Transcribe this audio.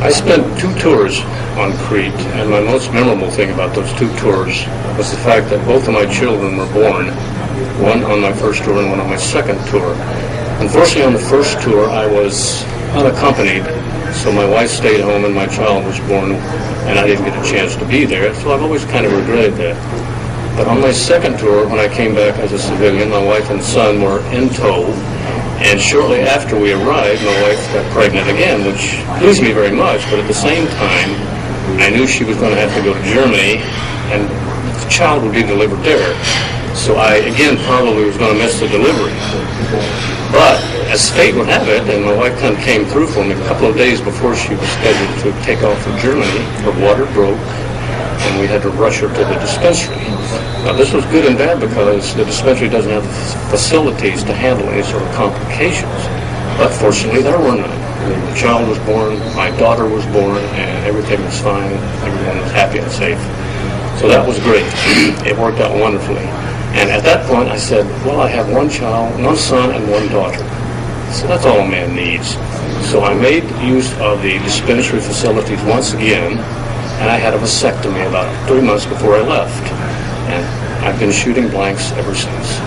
I spent 2 tours on Crete, and my most memorable thing about those 2 tours was the fact that both of my children were born, one on my first tour and one on my second tour. Unfortunately, on the first tour, I was unaccompanied, so my wife stayed home and my child was born, and I didn't get a chance to be there, so I've always kind of regretted that. But on my second tour, when I came back as a civilian, my wife and son were in tow, and shortly after we arrived, my wife got pregnant again, which pleased me very much, but at the same time, I knew she was going to have to go to Germany, and the child would be delivered there. So I, again, probably was going to miss the delivery. But as fate would have it, and my wife kind of came through for me a couple of days before she was scheduled to take off for Germany, her water broke, and we had to rush her to the dispensary. Now, this was good and bad because the dispensary doesn't have facilities to handle any sort of complications. But fortunately, there were none. The child was born, my daughter was born, and everything was fine. Everyone was happy and safe. So that was great. It worked out wonderfully. And at that point, I said, well, I have one child, one son, and one daughter. So that's all a man needs. So I made use of the dispensary facilities once again, and I had a vasectomy about 3 months before I left. And I've been shooting blanks ever since.